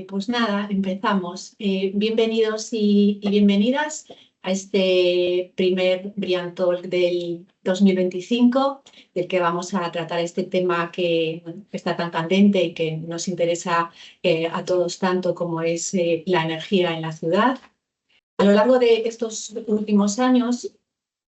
Pues nada, empezamos. Bienvenidos y bienvenidas a este primer Brian Talk del 2025, del que vamos a tratar este tema que está tan candente y que nos interesa a todos tanto como es la energía en la ciudad. A lo largo de estos últimos años,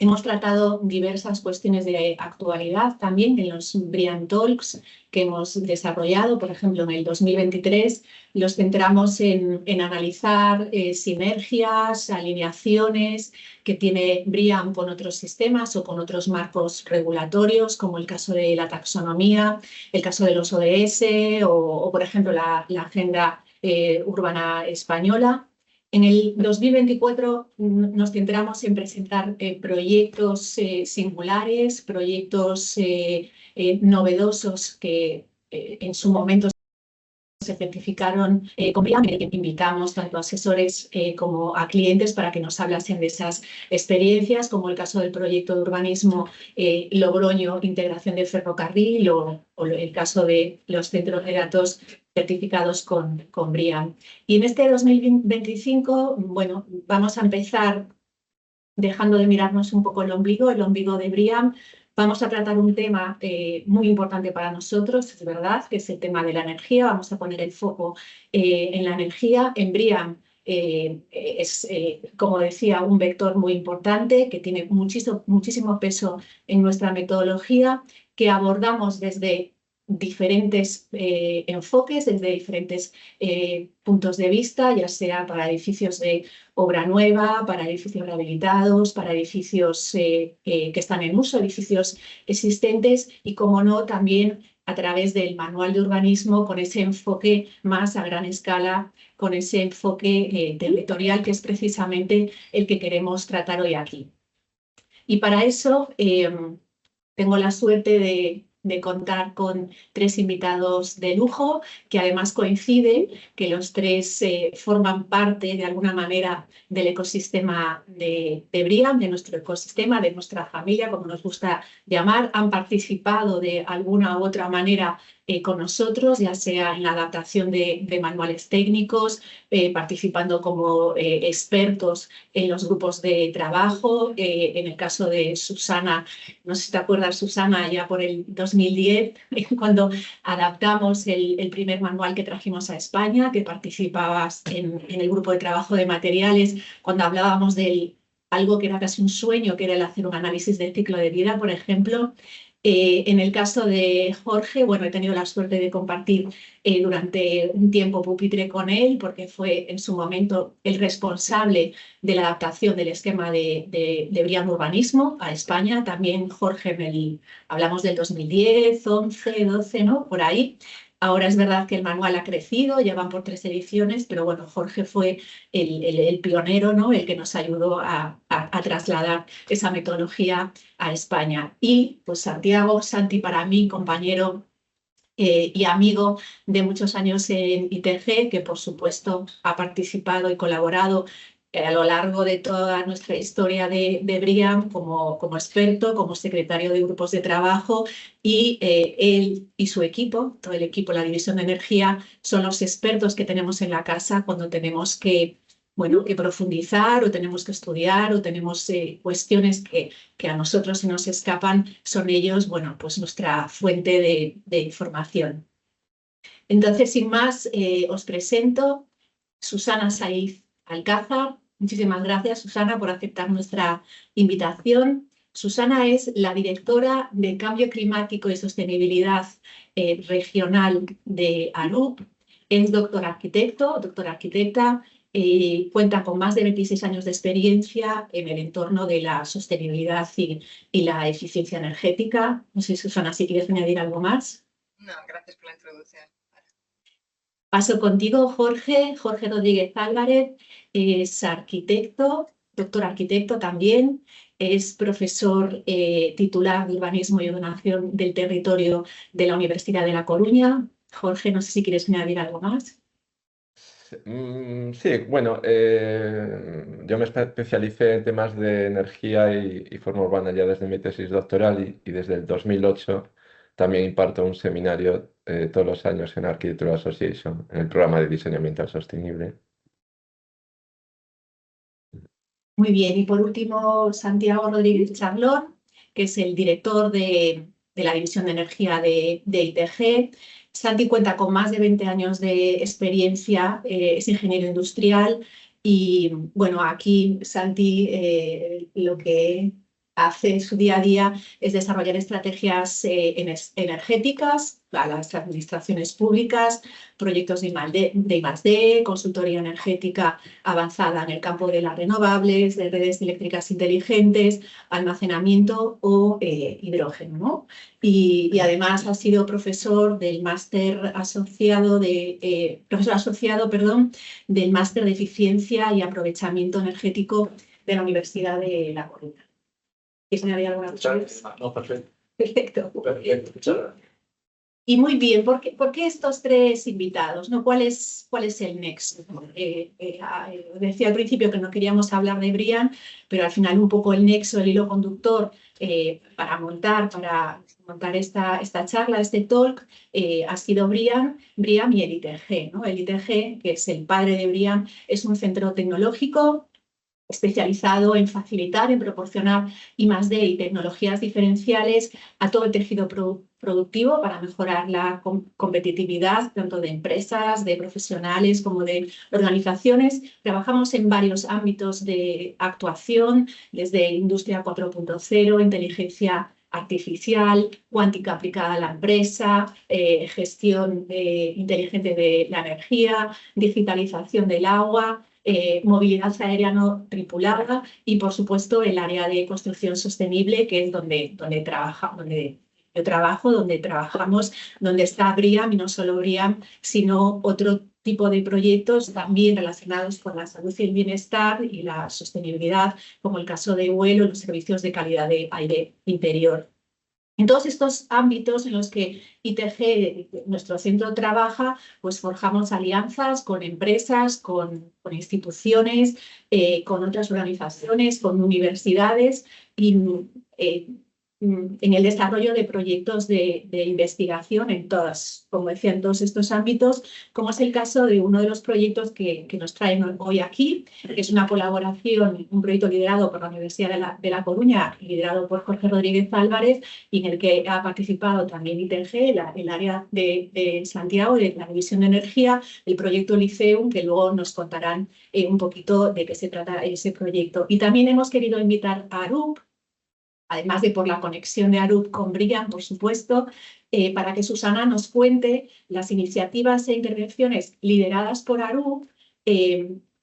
hemos tratado diversas cuestiones de actualidad también en los Brian Talks que hemos desarrollado. Por ejemplo, en el 2023 los centramos en analizar sinergias, alineaciones que tiene Brian con otros sistemas o con otros marcos regulatorios, como el caso de la taxonomía, el caso de los ODS o por ejemplo, la Agenda Urbana Española. En el 2024 nos centramos en presentar proyectos singulares, proyectos novedosos que en su momento se certificaron con Brian, en el que invitamos tanto a asesores como a clientes para que nos hablasen de esas experiencias, como el caso del proyecto de urbanismo Logroño, integración de ferrocarril, o el caso de los centros de datos certificados con Brian. Y en este 2025, bueno, vamos a empezar dejando de mirarnos un poco el ombligo de Brian. Vamos a tratar un tema muy importante para nosotros, es verdad, que es el tema de la energía. Vamos a poner el foco en la energía. En Brian es, como decía, un vector muy importante que tiene muchísimo peso en nuestra metodología, que abordamos desde diferentes enfoques, desde diferentes puntos de vista, ya sea para edificios de obra nueva, para edificios rehabilitados, para edificios que están en uso, edificios existentes y, como no, también a través del manual de urbanismo con ese enfoque más a gran escala, con ese enfoque territorial que es precisamente el que queremos tratar hoy aquí. Y para eso tengo la suerte de contar con tres invitados de lujo, que además coincide que los tres forman parte de alguna manera del ecosistema de Brian, de nuestro ecosistema, de nuestra familia, como nos gusta llamar. Han participado de alguna u otra manera con nosotros, ya sea en la adaptación de manuales técnicos, participando como expertos en los grupos de trabajo. En el caso de Susana, no sé si te acuerdas, Susana, ya por el 2010, cuando adaptamos el primer manual que trajimos a España, que participabas en el grupo de trabajo de materiales, cuando hablábamos de algo que era casi un sueño, que era el hacer un análisis del ciclo de vida, por ejemplo. En el caso de Jorge, bueno, he tenido la suerte de compartir durante un tiempo pupitre con él, porque fue en su momento el responsable de la adaptación del esquema de Brian Urbanismo a España. También Jorge, hablamos del 2010, 11, 12, ¿no? Por ahí. Ahora es verdad que el manual ha crecido, ya van por 3 ediciones, pero bueno, Jorge fue el pionero, ¿no? El que nos ayudó a trasladar esa metodología a España. Y pues Santi, para mí, compañero y amigo de muchos años en ITG, que por supuesto ha participado y colaborado a lo largo de toda nuestra historia de Brian como experto, como secretario de grupos de trabajo, y él y su equipo, todo el equipo, la división de energía, son los expertos que tenemos en la casa cuando tenemos que profundizar o tenemos que estudiar o tenemos cuestiones que a nosotros se nos escapan. Son ellos, bueno, pues nuestra fuente de información. Entonces, sin más, os presento Susana Saiz Alcázar. Muchísimas gracias, Susana, por aceptar nuestra invitación. Susana es la directora de Cambio Climático y Sostenibilidad Regional de ANUP. Es doctora arquitecta, cuenta con más de 26 años de experiencia en el entorno de la sostenibilidad y la eficiencia energética. No sé, Susana, si quieres añadir algo más. No, gracias por la introducción. Paso contigo, Jorge Rodríguez Álvarez. Es arquitecto, doctor arquitecto también, es profesor titular de Urbanismo y Ordenación del Territorio de la Universidad de La Coruña. Jorge, no sé si quieres añadir algo más. Sí, bueno, yo me especialicé en temas de energía y forma urbana ya desde mi tesis doctoral y desde el 2008 también imparto un seminario todos los años en Architectural Association, en el programa de diseño ambiental sostenible. Muy bien, y por último, Santiago Rodríguez Charlón, que es el director de la División de Energía de ITG. Santi cuenta con más de 20 años de experiencia, es ingeniero industrial y, bueno, aquí Santi lo que hace en su día a día es desarrollar estrategias energéticas a las administraciones públicas, proyectos de I+D, consultoría energética avanzada en el campo de las renovables, de redes eléctricas inteligentes, almacenamiento o hidrógeno, ¿no? Y además ha sido profesor del máster asociado del máster de eficiencia y aprovechamiento energético de la Universidad de La Coruña. ¿Quieres añadir alguna cosa? No, perfecto. Perfecto. Perfecto, muchas gracias. Y muy bien, ¿por qué estos tres invitados? ¿No? ¿Cuál es el nexo? Decía al principio que no queríamos hablar de Brian, pero al final un poco el nexo, el hilo conductor para montar esta charla, este talk, ha sido Brian y el ITG, ¿no? El ITG, que es el padre de Brian, es un centro tecnológico especializado en facilitar, en proporcionar I+D y tecnologías diferenciales a todo el tejido productivo para mejorar la competitividad tanto de empresas, de profesionales como de organizaciones. Trabajamos en varios ámbitos de actuación, desde industria 4.0, inteligencia artificial, cuántica aplicada a la empresa, gestión inteligente de la energía, digitalización del agua, movilidad aérea no tripulada y, por supuesto, el área de construcción sostenible, que es donde yo trabajo, donde trabajamos, donde está BRIAM, y no solo BRIAM, sino otro tipo de proyectos también relacionados con la salud y el bienestar y la sostenibilidad, como el caso de vuelo y los servicios de calidad de aire interior. En todos estos ámbitos en los que ITG, nuestro centro, trabaja, pues forjamos alianzas con empresas, con instituciones, con otras organizaciones, con universidades y en el desarrollo de proyectos de investigación en como decía, en todos estos ámbitos, como es el caso de uno de los proyectos que nos traen hoy aquí, que es una colaboración, un proyecto liderado por la Universidad de La Coruña, liderado por Jorge Rodríguez Álvarez, y en el que ha participado también ITG, el área de Santiago, de la División de Energía, el proyecto Liceum, que luego nos contarán un poquito de qué se trata ese proyecto. Y también hemos querido invitar a Arup, además de por la conexión de Arup con Brian, por supuesto, para que Susana nos cuente las iniciativas e intervenciones lideradas por Arup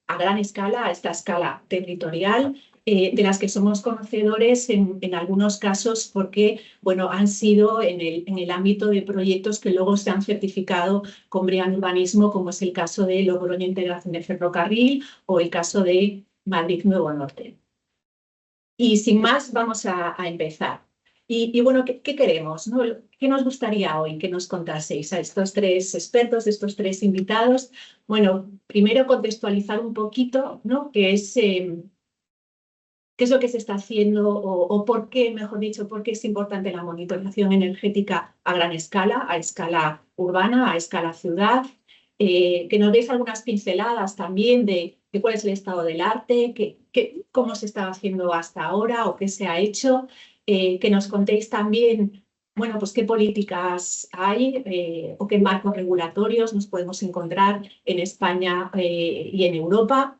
a gran escala, a esta escala territorial, de las que somos conocedores en algunos casos porque, bueno, han sido en el ámbito de proyectos que luego se han certificado con Brian Urbanismo, como es el caso de Logroño Integración de Ferrocarril o el caso de Madrid Nuevo Norte. Y sin más, vamos a empezar. Y bueno, ¿qué queremos, ¿no? ¿Qué nos gustaría hoy que nos contaseis a estos tres expertos, estos tres invitados? Bueno, primero contextualizar un poquito, ¿no? ¿Qué es lo que se está haciendo o por qué, mejor dicho, por qué es importante la monitorización energética a gran escala, a escala urbana, a escala ciudad? Que nos deis algunas pinceladas también de cuál es el estado del arte, cómo se está haciendo hasta ahora o qué se ha hecho, que nos contéis también, bueno, pues qué políticas hay o qué marcos regulatorios nos podemos encontrar en España y en Europa.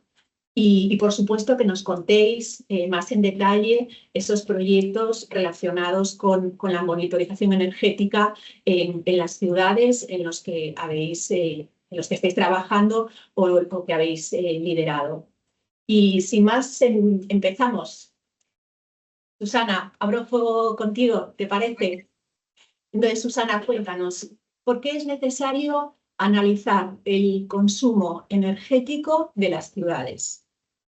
Y, por supuesto, que nos contéis más en detalle esos proyectos relacionados con la monitorización energética en las ciudades en los que estáis trabajando o que habéis liderado. Y sin más, empezamos. Susana, abro fuego contigo, ¿te parece? Entonces, Susana, cuéntanos, ¿por qué es necesario analizar el consumo energético de las ciudades?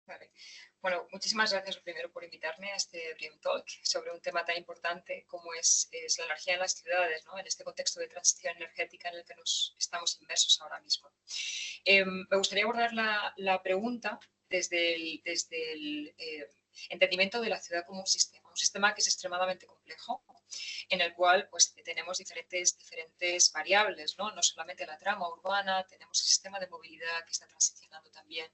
Vale. Bueno, muchísimas gracias primero por invitarme a este Brian Talk sobre un tema tan importante como es la energía en las ciudades, ¿no? En este contexto de transición energética en el que nos estamos inmersos ahora mismo. Me gustaría abordar la pregunta desde el entendimiento de la ciudad como un sistema que es extremadamente complejo. complejo, en el cual pues, tenemos diferentes variables, ¿no? No solamente la trama urbana, tenemos el sistema de movilidad que está transicionando también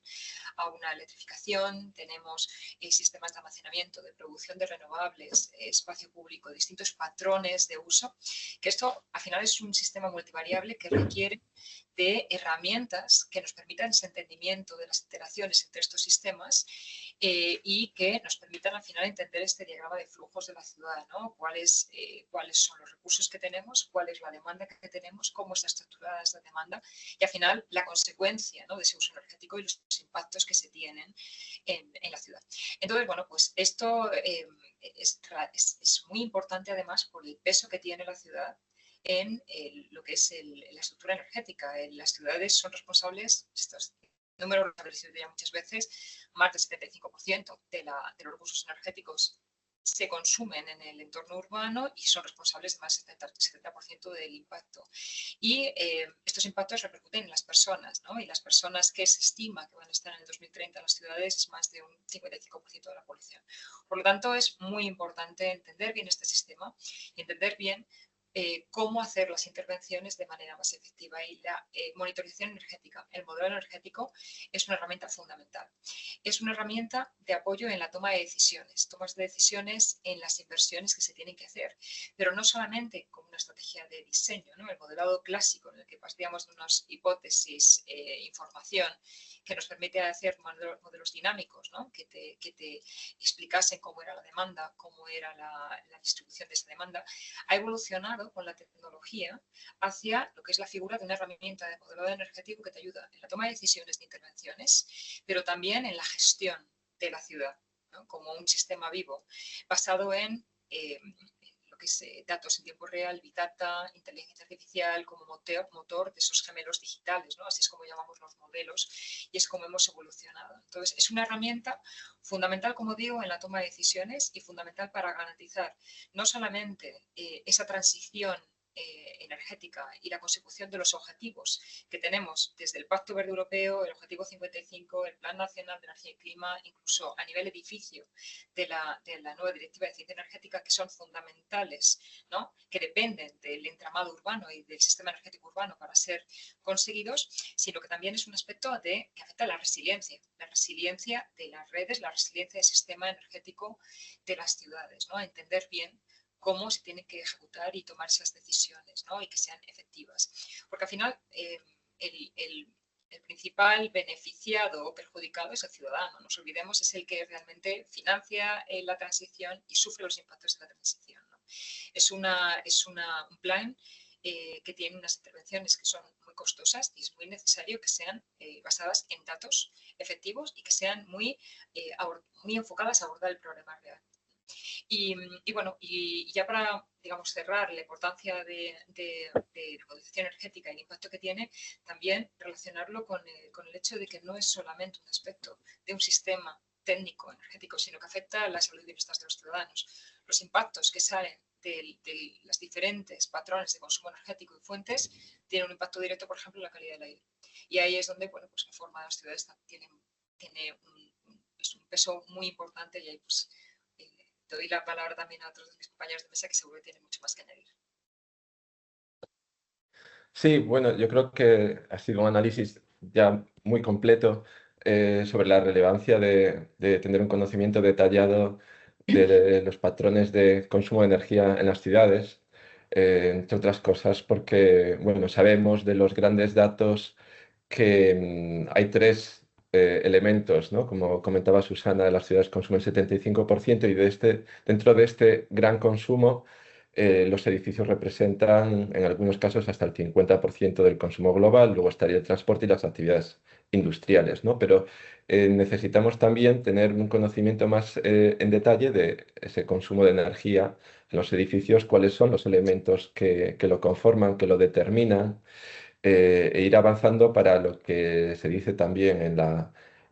a una electrificación, tenemos sistemas de almacenamiento, de producción de renovables, espacio público, distintos patrones de uso, que esto al final es un sistema multivariable que requiere de herramientas que nos permitan ese entendimiento de las interacciones entre estos sistemas y que nos permitan al final entender este diagrama de flujos de la ciudad, ¿no? Cuáles son los recursos que tenemos, cuál es la demanda que tenemos, cómo está estructurada esta demanda y al final la consecuencia, ¿no? de ese uso energético y los impactos que se tienen en la ciudad. Entonces, bueno, pues esto es muy importante además por el peso que tiene la ciudad en lo que es la estructura energética. Las ciudades son responsables, estos números los he establecido ya muchas veces, más del 75% de los recursos energéticos se consumen en el entorno urbano y son responsables de más del 70% del impacto. Y estos impactos repercuten en las personas, ¿no? Y las personas que se estima que van a estar en el 2030 en las ciudades es más de un 55% de la población. Por lo tanto, es muy importante entender bien este sistema y entender bien cómo hacer las intervenciones de manera más efectiva. Y la monitorización energética, el modelo energético, es una herramienta fundamental. Es una herramienta de apoyo en la toma de decisiones, tomas de decisiones en las inversiones que se tienen que hacer, pero no solamente como una estrategia de diseño, ¿no? El modelado clásico en el que partíamos de unas hipótesis, información, que nos permite hacer modelos dinámicos, ¿no? que te explicasen cómo era la demanda, cómo era la distribución de esa demanda, ha evolucionado con la tecnología hacia lo que es la figura de una herramienta de modelado energético que te ayuda en la toma de decisiones de intervenciones, pero también en la gestión de la ciudad, ¿no? Como un sistema vivo basado en lo que es datos en tiempo real, Big Data, inteligencia artificial como motor de esos gemelos digitales, ¿no? Así es como llamamos los modelos y es como hemos evolucionado. Entonces, es una herramienta fundamental, como digo, en la toma de decisiones y fundamental para garantizar no solamente esa transición energética y la consecución de los objetivos que tenemos desde el Pacto Verde Europeo, el Objetivo 55, el Plan Nacional de Energía y Clima, incluso a nivel edificio de la nueva Directiva de Eficiencia Energética, que son fundamentales, ¿no? Que dependen del entramado urbano y del sistema energético urbano para ser conseguidos, sino que también es un aspecto que afecta a la resiliencia de las redes, la resiliencia del sistema energético de las ciudades, ¿no? Entender bien cómo se tienen que ejecutar y tomar esas decisiones, ¿no? Y que sean efectivas. Porque al final el principal beneficiado o perjudicado es el ciudadano, no nos olvidemos, es el que realmente financia la transición y sufre los impactos de la transición, ¿no? Es un plan que tiene unas intervenciones que son muy costosas y es muy necesario que sean basadas en datos efectivos y que sean muy enfocadas a abordar el problema real. Y bueno, y ya para, digamos, cerrar la importancia de la modificación energética y el impacto que tiene, también relacionarlo con el hecho de que no es solamente un aspecto de un sistema técnico energético, sino que afecta a la salud y bienestar de los ciudadanos. Los impactos que salen de los diferentes patrones de consumo energético y fuentes tienen un impacto directo, por ejemplo, en la calidad del aire. Y ahí es donde, bueno, pues la forma de las ciudades tiene un peso muy importante y ahí pues doy la palabra también a otros de mis compañeros de mesa que seguro que tienen mucho más que añadir. Sí, bueno, yo creo que ha sido un análisis ya muy completo sobre la relevancia de tener un conocimiento detallado de los patrones de consumo de energía en las ciudades, entre otras cosas porque, bueno, sabemos de los grandes datos que hay tres elementos, ¿no? Como comentaba Susana, las ciudades consumen 75% y dentro de este gran consumo, los edificios representan en algunos casos hasta el 50% del consumo global, luego estaría el transporte y las actividades industriales, ¿no? Pero necesitamos también tener un conocimiento más en detalle de ese consumo de energía en los edificios, cuáles son los elementos que lo conforman, que lo determinan, e ir avanzando para lo que se dice también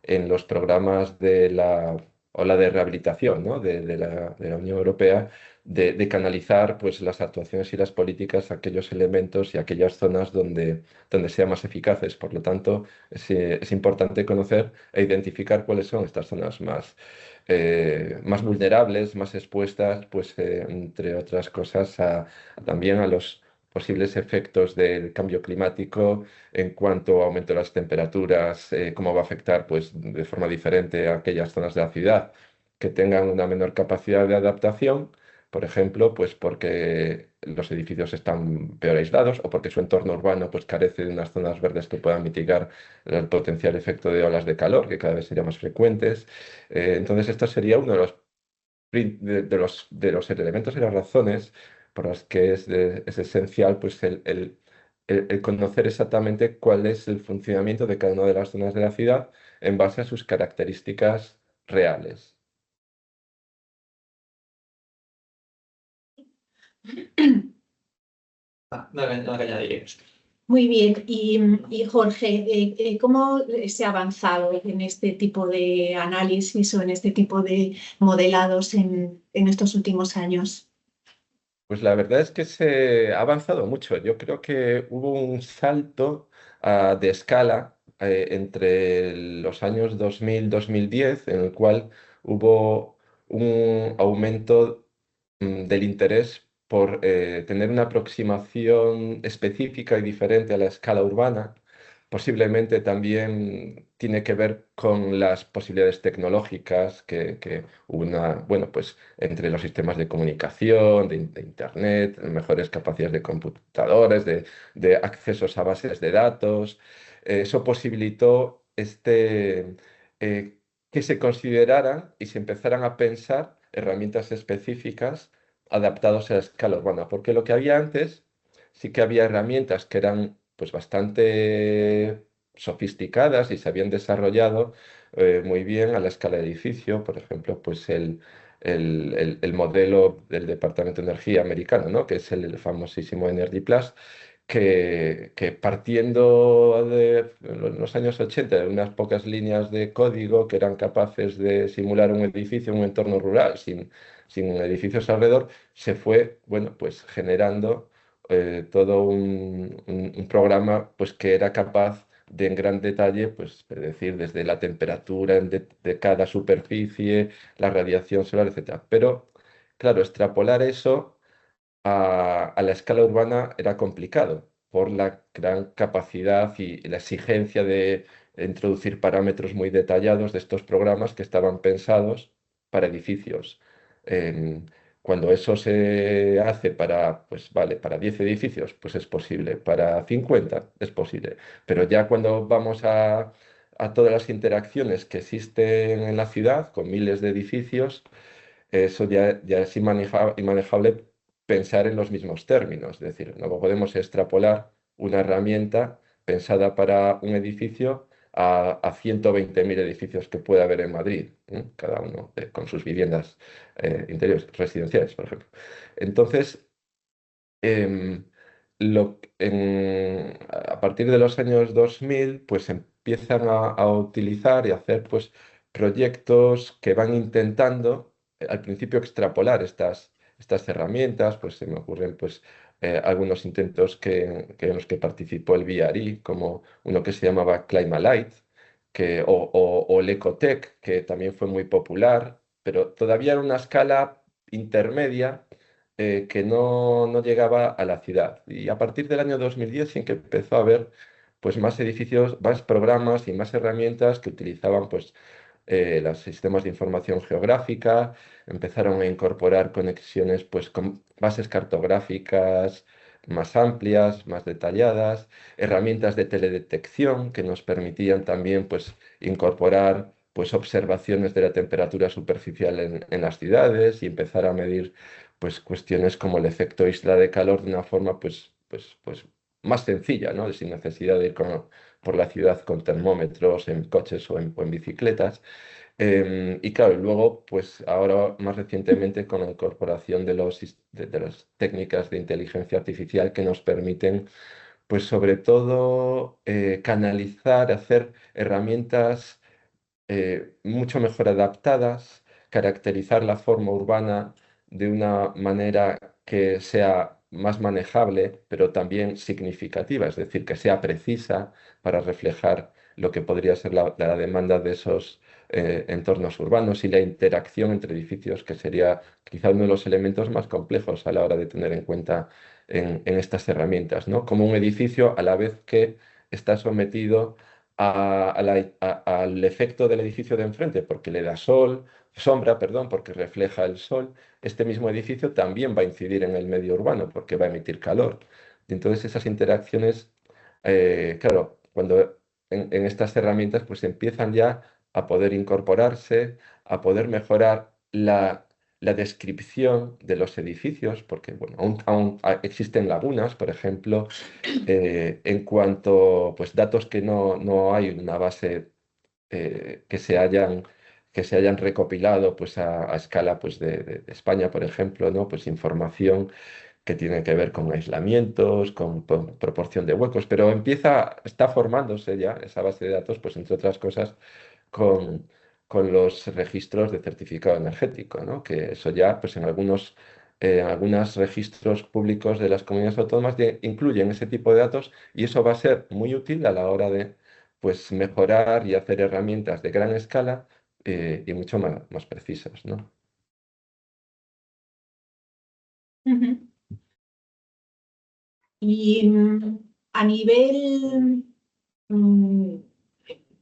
en los programas de la o la de rehabilitación, ¿no? de la Unión Europea, de canalizar pues, las actuaciones y las políticas a aquellos elementos y aquellas zonas donde sean más eficaces. Por lo tanto, es importante conocer e identificar cuáles son estas zonas más vulnerables, más expuestas, pues, entre otras cosas, también a los posibles efectos del cambio climático en cuanto a aumento de las temperaturas, cómo va a afectar pues, de forma diferente a aquellas zonas de la ciudad que tengan una menor capacidad de adaptación, por ejemplo, pues porque los edificios están peor aislados o porque su entorno urbano pues, carece de unas zonas verdes que puedan mitigar el potencial efecto de olas de calor, que cada vez serían más frecuentes. Entonces, esto sería uno de los, de los elementos y las razones por las que es esencial pues, el conocer exactamente cuál es el funcionamiento de cada una de las zonas de la ciudad en base a sus características reales. No que añadir. Muy bien. Y Jorge, ¿cómo se ha avanzado en este tipo de análisis o en este tipo de modelados en estos últimos años? Pues la verdad es que se ha avanzado mucho. Yo creo que hubo un salto de escala entre los años 2000-2010, en el cual hubo un aumento del interés por tener una aproximación específica y diferente a la escala urbana. Posiblemente también tiene que ver con las posibilidades tecnológicas que bueno, pues entre los sistemas de comunicación, de Internet, mejores capacidades de computadores, de accesos a bases de datos. Eso posibilitó que se consideraran y se empezaran a pensar herramientas específicas adaptadas a la escala urbana, porque lo que había antes sí que había herramientas que eran pues bastante sofisticadas y se habían desarrollado muy bien a la escala de edificio, por ejemplo, pues el modelo del Departamento de Energía americano, ¿no? Que es el famosísimo Energy Plus, que partiendo de los años 80 de unas pocas líneas de código que eran capaces de simular un edificio en un entorno rural sin edificios alrededor, se fue, bueno, pues generando todo un programa pues, que era capaz de en gran detalle, pues, predecir desde la temperatura de cada superficie, la radiación solar, etcétera. Pero, claro, extrapolar eso a la escala urbana era complicado por la gran capacidad y la exigencia de introducir parámetros muy detallados de estos programas que estaban pensados para edificios. Em, Cuando eso se hace para, pues vale, para 10 edificios, pues es posible, para 50 es posible, pero ya cuando vamos a todas las interacciones que existen en la ciudad, con miles de edificios, eso ya es inmanejable pensar en los mismos términos. Es decir, no podemos extrapolar una herramienta pensada para un edificio a 120.000 edificios que puede haber en Madrid, cada uno con sus viviendas interiores, residenciales, por ejemplo. Entonces, em, a partir de los años 2000, pues empiezan a utilizar y hacer pues, proyectos que van intentando, al principio, extrapolar estas herramientas. Pues se me ocurren pues, algunos intentos en los que participó el VRI, como uno que se llamaba Climalite, o el Ecotech, que también fue muy popular, pero todavía era una escala intermedia que no llegaba a la ciudad. Y a partir del año 2010 sí que empezó a haber pues, más edificios, más programas y más herramientas que utilizaban pues, los sistemas de información geográfica, empezaron a incorporar conexiones pues, con bases cartográficas más amplias, más detalladas, herramientas de teledetección que nos permitían también pues, incorporar pues, observaciones de la temperatura superficial en las ciudades y empezar a medir pues, cuestiones como el efecto isla de calor de una forma pues, más sencilla, ¿no? Sin necesidad de ir por la ciudad con termómetros en coches o en bicicletas. Y claro, y luego, pues ahora más recientemente con la incorporación de las técnicas de inteligencia artificial que nos permiten, pues sobre todo, canalizar, hacer herramientas mucho mejor adaptadas caracterizar la forma urbana de una manera que sea más manejable, pero también significativa, es decir, que sea precisa para reflejar lo que podría ser la demanda de esos entornos urbanos y la interacción entre edificios, que sería quizá uno de los elementos más complejos a la hora de tener en cuenta en estas herramientas, ¿no? Como un edificio, a la vez que está sometido al efecto del edificio de enfrente, porque le da sombra, perdón, porque refleja el sol, este mismo edificio también va a incidir en el medio urbano, porque va a emitir calor. Y entonces esas interacciones, claro, cuando en estas herramientas pues empiezan ya a poder incorporarse, a poder mejorar la descripción de los edificios, porque bueno, aún existen lagunas, por ejemplo, en cuanto pues datos que no hay una base que se hayan recopilado pues a escala pues de España, por ejemplo, ¿no? Pues información que tiene que ver con aislamientos, con proporción de huecos, pero está formándose ya esa base de datos, pues entre otras cosas, con, con los registros de certificado energético, ¿no? Que eso ya, pues en algunos registros públicos de las comunidades autónomas incluyen ese tipo de datos y eso va a ser muy útil a la hora de, pues, mejorar y hacer herramientas de gran escala y mucho más precisas, ¿no? Ujú. Y a nivel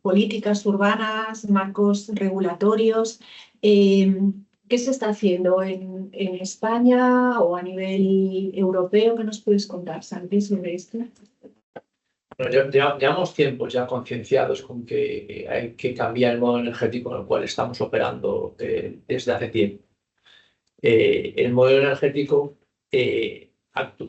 políticas urbanas, marcos regulatorios, ¿qué se está haciendo en España o a nivel europeo? ¿Qué nos puedes contar, Santi, sobre esto? Bueno, llevamos tiempos ya concienciados con que hay que cambiar el modo energético en el cual estamos operando desde hace tiempo. El modelo energético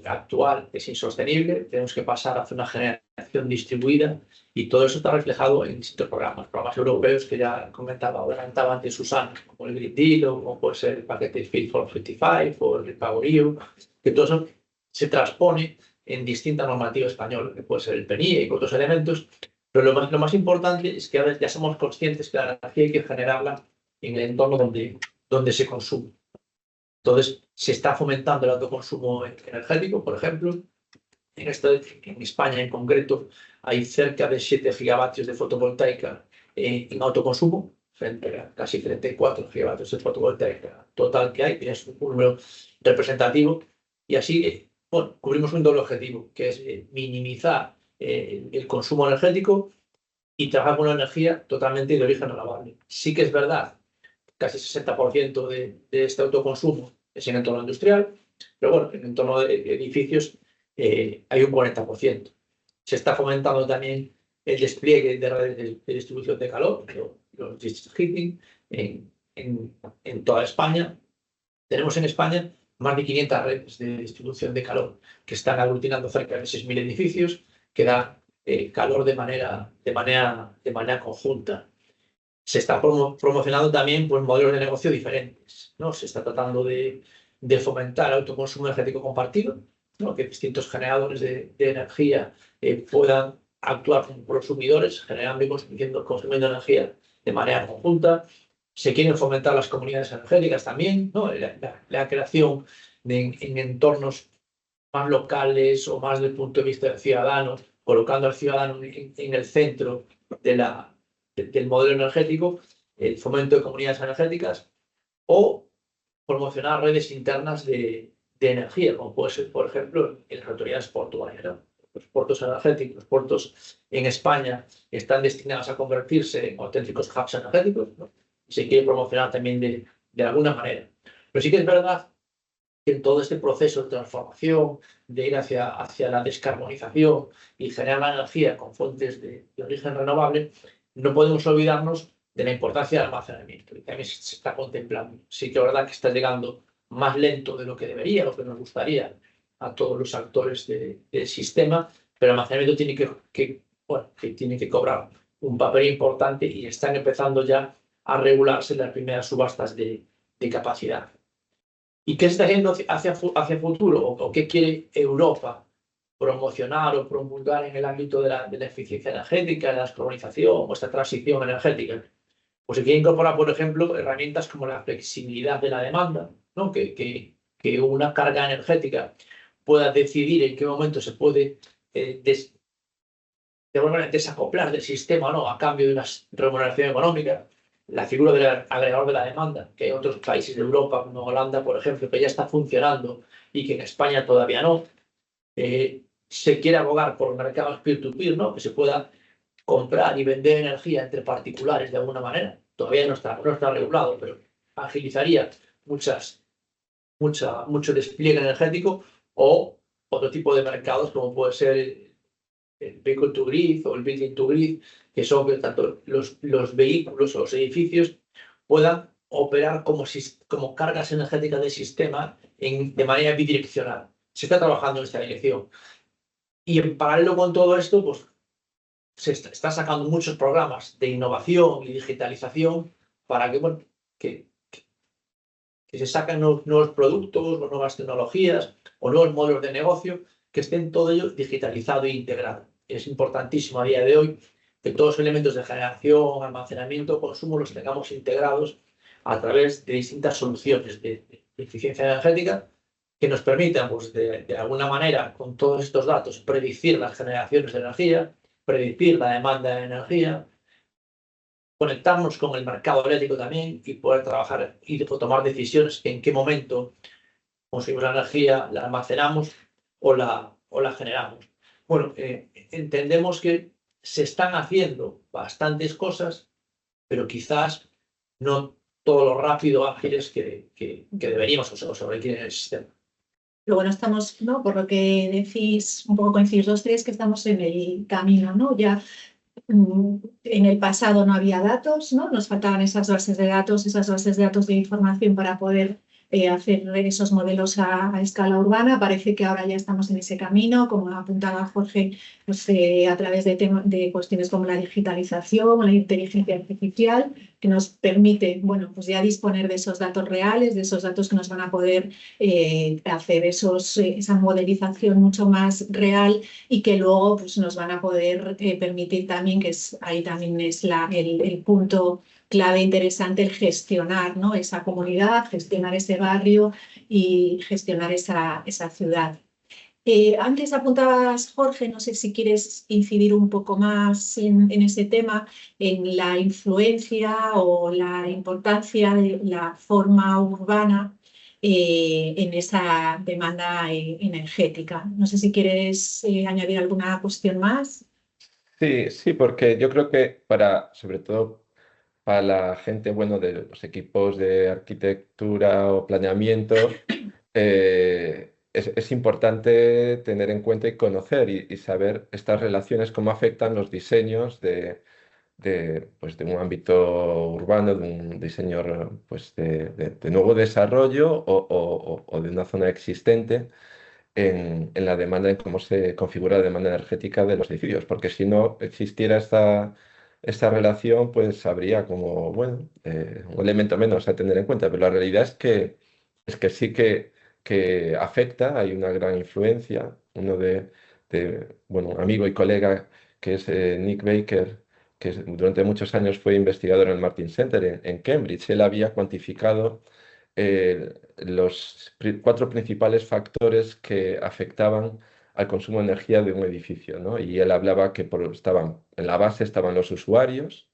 actual es insostenible, tenemos que pasar hacia una generación distribuida y todo eso está reflejado en distintos programas europeos que ya adelantaba antes Susana, como el Green Deal o como puede ser el paquete Fit for 55 o el REPowerEU, que todo eso se transpone en distintas normativas españolas, que puede ser el PNIE y otros elementos, pero lo más importante es que ahora ya somos conscientes que la energía hay que generarla en el entorno donde se consume. Entonces, se está fomentando el autoconsumo energético, por ejemplo. En España, en concreto, hay cerca de 7 gigavatios de fotovoltaica en autoconsumo, frente a casi 34 gigavatios de fotovoltaica total que hay, que es un número representativo. Y así, bueno, cubrimos un doble objetivo, que es minimizar el consumo energético y trabajar con una energía totalmente de origen renovable. Sí que es verdad, casi 60% de este autoconsumo es en entorno industrial, pero bueno, en entorno de edificios hay un 40%. Se está fomentando también el despliegue de redes de distribución de calor, los district heating, en toda España. Tenemos en España más de 500 redes de distribución de calor que están aglutinando cerca de 6.000 edificios que dan calor de manera conjunta. Se está promocionando también pues, modelos de negocio diferentes, ¿no? Se está tratando de fomentar el autoconsumo energético compartido, ¿no? Que distintos generadores de energía puedan actuar como consumidores, generando y consumiendo energía de manera conjunta. Se quieren fomentar las comunidades energéticas también, ¿no? La creación en entornos más locales o más desde el punto de vista del ciudadano, colocando al ciudadano en el centro del modelo energético, el fomento de comunidades energéticas o promocionar redes internas de energía, como puede ser, por ejemplo, en las autoridades portuarias, ¿no? Los puertos energéticos, los puertos en España están destinados a convertirse en auténticos hubs energéticos, ¿no? Y se quiere promocionar también de alguna manera. Pero sí que es verdad que en todo este proceso de transformación, de ir hacia la descarbonización y generar la energía con fuentes de origen renovable, no podemos olvidarnos de la importancia del almacenamiento, y también se está contemplando. Sí que es verdad que está llegando más lento de lo que debería, lo que nos gustaría a todos los actores del sistema, pero el almacenamiento tiene que cobrar un papel importante y están empezando ya a regularse las primeras subastas de capacidad. ¿Y qué se está haciendo hacia futuro? ¿O qué quiere Europa promocionar o promulgar en el ámbito de la eficiencia energética, de la descarbonización o esta transición energética? pues se quiere incorporar, por ejemplo, herramientas como la flexibilidad de la demanda, ¿no? Que una carga energética pueda decidir en qué momento se puede de alguna manera desacoplar del sistema, ¿no? A cambio de una remuneración económica. La figura del agregador de la demanda, que hay otros países de Europa, como Holanda, por ejemplo, que ya está funcionando y que en España todavía no. Se quiere abogar por mercados peer-to-peer, ¿no? Que se pueda comprar y vender energía entre particulares de alguna manera. Todavía no está regulado, pero agilizaría mucho despliegue energético, o otro tipo de mercados como puede ser el vehicle to grid o el building to grid, que son que tanto los vehículos o los edificios puedan operar como cargas energéticas del sistema de manera bidireccional. Se está trabajando en esta dirección. Y en paralelo con todo esto, pues se está sacando muchos programas de innovación y digitalización para que se saquen nuevos productos o nuevas tecnologías o nuevos modelos de negocio, que estén todo ello digitalizado e integrado. Es importantísimo a día de hoy que todos los elementos de generación, almacenamiento, consumo los tengamos integrados a través de distintas soluciones de eficiencia energética que nos permitan, pues, de alguna manera, con todos estos datos, predecir las generaciones de energía, predecir la demanda de energía, conectarnos con el mercado eléctrico también y poder trabajar y tomar decisiones en qué momento consumimos la energía, la almacenamos o la generamos. Bueno, entendemos que se están haciendo bastantes cosas, pero quizás no todo lo rápido, ágiles que deberíamos o se requiere en el sistema. Luego no estamos, ¿no? Por lo que decís, un poco coincidís los tres, que estamos en el camino, ¿no? Ya en el pasado no había datos, ¿no? Nos faltaban esas bases de datos de información para poder hacer esos modelos a escala urbana. Parece que ahora ya estamos en ese camino, como apuntaba Jorge, pues, a través de cuestiones como la digitalización o la inteligencia artificial, que nos permite, bueno, pues ya disponer de esos datos reales, de esos datos que nos van a poder hacer esa modelización mucho más real, y que luego, pues, nos van a poder permitir también, ahí también es el punto clave interesante, el gestionar, ¿no? Esa comunidad, gestionar ese barrio y gestionar esa ciudad. Antes apuntabas, Jorge, no sé si quieres incidir un poco más en ese tema, en la influencia o la importancia de la forma urbana en esa demanda energética. No sé si quieres añadir alguna cuestión más. Sí, sí, porque yo creo que sobre todo para la gente, bueno, de los equipos de arquitectura o planeamiento, es importante tener en cuenta y conocer y saber estas relaciones, cómo afectan los diseños pues, de un ámbito urbano, de un diseño, pues, de nuevo desarrollo o de una zona existente en la demanda, en cómo se configura la demanda energética de los edificios, porque si no existiera esta relación, pues habría como, bueno, un elemento menos a tener en cuenta, pero la realidad es que sí que afecta, hay una gran influencia. Uno bueno, un amigo y colega que es Nick Baker, que durante muchos años fue investigador en el Martin Center en Cambridge. Él había cuantificado los 4 principales factores que afectaban al consumo de energía de un edificio, ¿no? Y él hablaba que en la base estaban los usuarios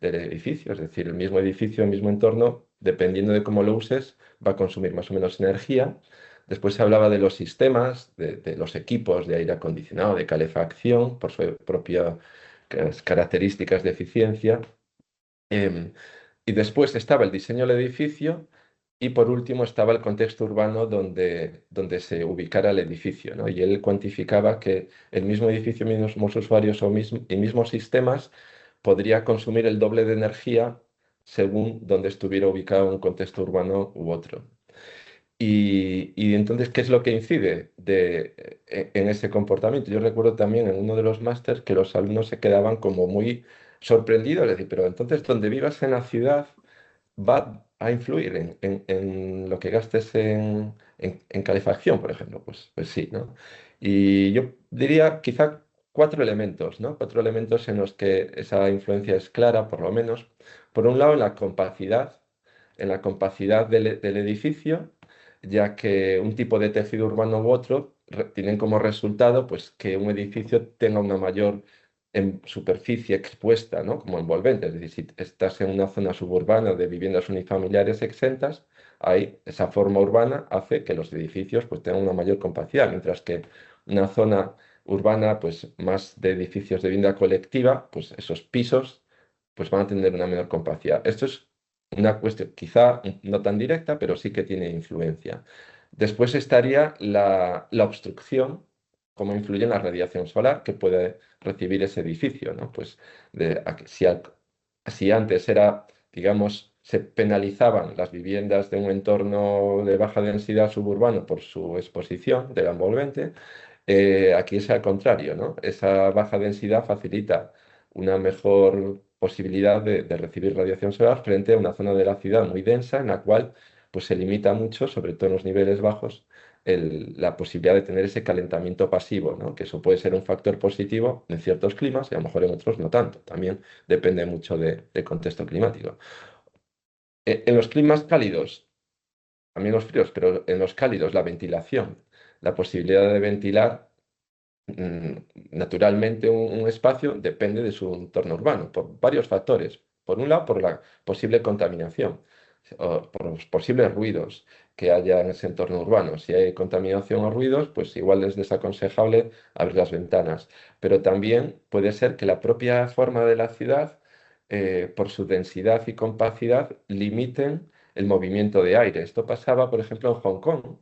del edificio, es decir, el mismo edificio, el mismo entorno, dependiendo de cómo lo uses, va a consumir más o menos energía. Después se hablaba de los sistemas, de los equipos de aire acondicionado, de calefacción, por sus propias características de eficiencia. Y después estaba el diseño del edificio, y por último estaba el contexto urbano donde se ubicara el edificio, ¿no? Y él cuantificaba que el mismo edificio, mismos usuarios y mismos sistemas podría consumir el doble de energía según donde estuviera ubicado un contexto urbano u otro. Y entonces, ¿qué es lo que incide en ese comportamiento? Yo recuerdo también en uno de los másters que los alumnos se quedaban como muy sorprendidos, es decir, pero entonces donde vivas en la ciudad va a influir en lo que gastes en calefacción, por ejemplo. Pues sí, ¿no? Y yo diría quizá 4 elementos, ¿no? 4 elementos en los que esa influencia es clara, por lo menos. Por un lado, en la compacidad del edificio, ya que un tipo de tejido urbano u otro tienen como resultado pues, que un edificio tenga una mayor superficie expuesta, ¿no? Como envolvente. Es decir, si estás en una zona suburbana de viviendas unifamiliares exentas, ahí esa forma urbana hace que los edificios pues, tengan una mayor compacidad, mientras que una zona urbana pues, más de edificios de vivienda colectiva, pues esos pisos pues, van a tener una menor compacidad. Esto es una cuestión quizá no tan directa, pero sí que tiene influencia. Después estaría la obstrucción, cómo influye en la radiación solar que puede recibir ese edificio, ¿no? Pues si antes era, digamos, se penalizaban las viviendas de un entorno de baja densidad suburbano por su exposición de la envolvente, aquí es al contrario, ¿no? Esa baja densidad facilita una mejor posibilidad de recibir radiación solar frente a una zona de la ciudad muy densa en la cual pues, se limita mucho, sobre todo en los niveles bajos, la posibilidad de tener ese calentamiento pasivo, ¿no? Que eso puede ser un factor positivo en ciertos climas y a lo mejor en otros no tanto. También depende mucho del contexto climático. En los climas cálidos, también los fríos, pero en los cálidos la ventilación, la posibilidad de ventilar mm, naturalmente un espacio depende de su entorno urbano, por varios factores. Por un lado, por la posible contaminación, o por los posibles ruidos que haya en ese entorno urbano. Si hay contaminación o ruidos, pues igual es desaconsejable abrir las ventanas. Pero también puede ser que la propia forma de la ciudad, por su densidad y compacidad, limiten el movimiento de aire. Esto pasaba, por ejemplo, en Hong Kong,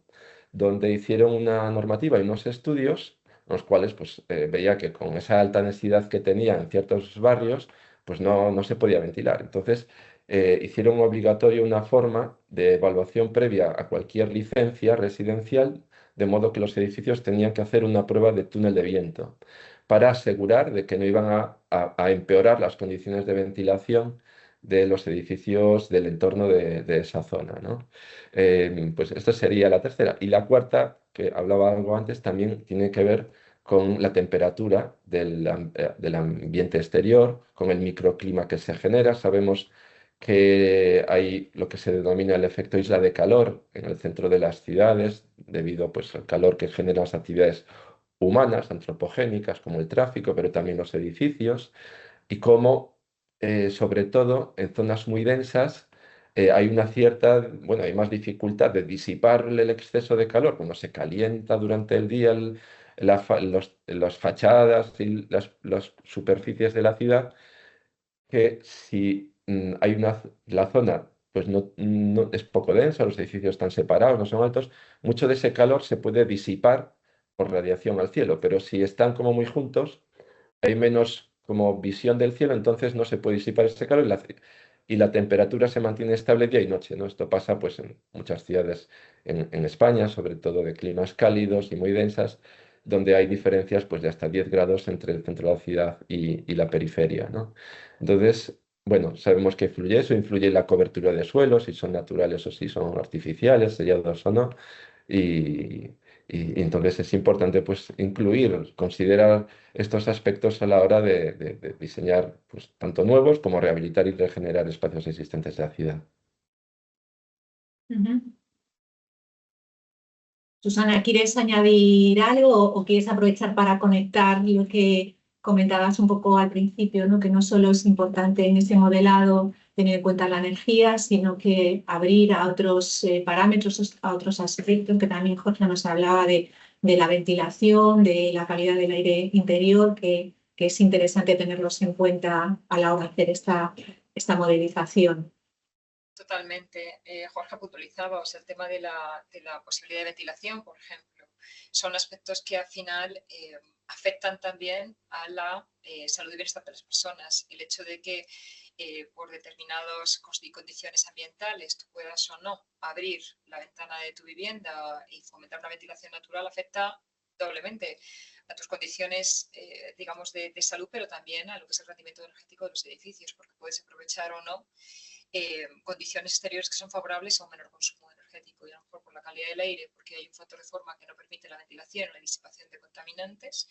donde hicieron una normativa y unos estudios los cuales pues, veía que con esa alta densidad que tenía en ciertos barrios, pues no se podía ventilar. Entonces, hicieron obligatorio una forma de evaluación previa a cualquier licencia residencial, de modo que los edificios tenían que hacer una prueba de túnel de viento para asegurar de que no iban a empeorar las condiciones de ventilación de los edificios del entorno de esa zona, ¿no? Pues esta sería la tercera. Y la cuarta, que hablaba algo antes, también tiene que ver con la temperatura del ambiente exterior, con el microclima que se genera. Sabemos que hay lo que se denomina el efecto isla de calor en el centro de las ciudades, debido pues, al calor que generan las actividades humanas, antropogénicas, como el tráfico, pero también los edificios, y cómo, sobre todo en zonas muy densas, hay una cierta, bueno, hay más dificultad de disipar el exceso de calor cuando se calienta durante el día las fachadas y las superficies de la ciudad, que si la zona pues no es poco densa, los edificios están separados, no son altos, mucho de ese calor se puede disipar por radiación al cielo, pero si están como muy juntos, hay menos como visión del cielo, entonces no se puede disipar ese calor y la temperatura se mantiene estable día y noche, ¿no? Esto pasa pues en muchas ciudades en España, sobre todo de climas cálidos y muy densas, donde hay diferencias pues de hasta 10 grados entre el centro de la ciudad y la periferia, ¿no? Entonces, bueno, sabemos que influye la cobertura de suelos, si son naturales o si son artificiales, sellados o no, y, y entonces es importante pues incluir, considerar estos aspectos a la hora de diseñar pues, tanto nuevos como rehabilitar y regenerar espacios existentes de la ciudad. Susana, ¿quieres añadir algo o quieres aprovechar para conectar lo que comentabas un poco al principio, ¿no? Que no solo es importante en ese modelado tener en cuenta la energía, sino que abrir a otros parámetros, a otros aspectos, que también Jorge nos hablaba de la ventilación, de la calidad del aire interior, que es interesante tenerlos en cuenta a la hora de hacer esta modelización. Totalmente. Jorge puntualizaba, o sea, el tema de la posibilidad de ventilación, por ejemplo, son aspectos que al final afectan también a la salud y bienestar de las personas. El hecho de que por determinadas condiciones ambientales tú puedas o no abrir la ventana de tu vivienda y fomentar una ventilación natural afecta doblemente a tus condiciones, digamos, de salud, pero también a lo que es el rendimiento energético de los edificios, porque puedes aprovechar o no condiciones exteriores que son favorables a un menor consumo energético y a lo mejor por la calidad del aire, porque hay un factor de forma que no permite la ventilación o la disipación de contaminantes,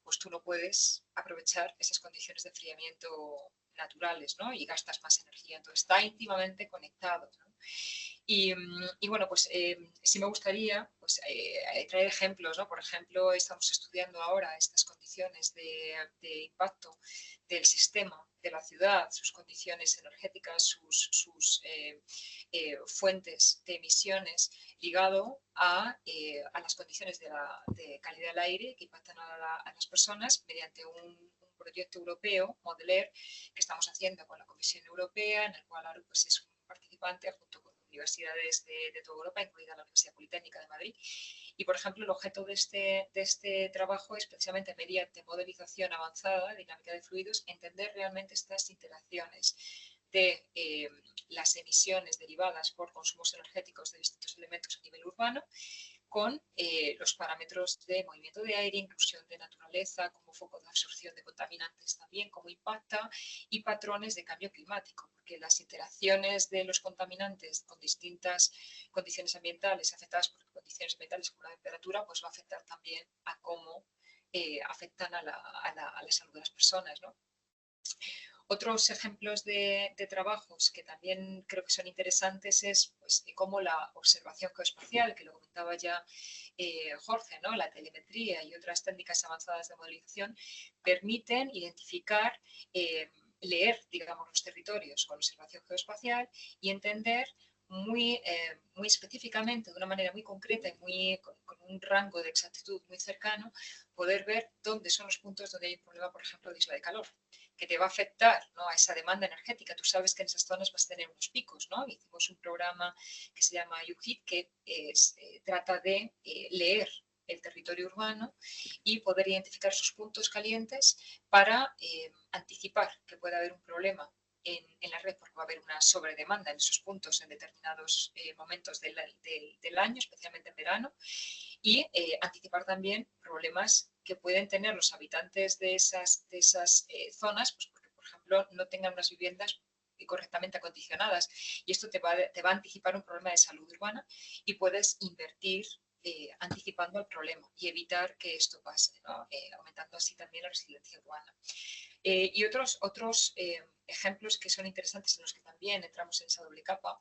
pues tú no puedes aprovechar esas condiciones de enfriamiento naturales, ¿no? Y gastas más energía. Entonces está íntimamente conectado, ¿no? Y bueno, pues sí me gustaría pues, traer ejemplos, ¿no? Por ejemplo, estamos estudiando ahora estas condiciones de impacto del sistema, de la ciudad, sus condiciones energéticas, sus fuentes de emisiones, ligado a las condiciones de calidad del aire que impactan a las personas mediante un proyecto europeo, Modeler, que estamos haciendo con la Comisión Europea, en el cual ahora pues, es un participante junto con universidades de toda Europa, incluida la Universidad Politécnica de Madrid. Y, por ejemplo, el objeto de este trabajo es precisamente, mediante modelización avanzada, dinámica de fluidos, entender realmente estas interacciones de las emisiones derivadas por consumos energéticos de distintos elementos a nivel urbano, con los parámetros de movimiento de aire, inclusión de naturaleza, como foco de absorción de contaminantes también, cómo impacta, y patrones de cambio climático, porque las interacciones de los contaminantes con distintas condiciones ambientales afectadas por condiciones ambientales como la temperatura, pues va a afectar también a cómo afectan a la salud de las personas, ¿no? Otros ejemplos de trabajos que también creo que son interesantes es pues, cómo la observación geoespacial, que lo comentaba ya Jorge, ¿no? La telemetría y otras técnicas avanzadas de modelización permiten identificar, leer, digamos, los territorios con observación geoespacial y entender muy específicamente, de una manera muy concreta y con un rango de exactitud muy cercano, poder ver dónde son los puntos donde hay un problema, por ejemplo, de isla de calor, que te va a afectar, ¿no? A esa demanda energética. Tú sabes que en esas zonas vas a tener unos picos, ¿no? Hicimos un programa que se llama UHIT, que trata de leer el territorio urbano y poder identificar esos puntos calientes para anticipar que pueda haber un problema en la red, porque va a haber una sobredemanda en esos puntos en determinados momentos del año, especialmente en verano, y anticipar también problemas que pueden tener los habitantes de esas zonas, pues porque, por ejemplo, no tengan unas viviendas correctamente acondicionadas. Y esto te va a anticipar un problema de salud urbana y puedes invertir anticipando el problema y evitar que esto pase, ¿no? Aumentando así también la resiliencia urbana. Y otros ejemplos que son interesantes en los que también entramos en esa doble capa,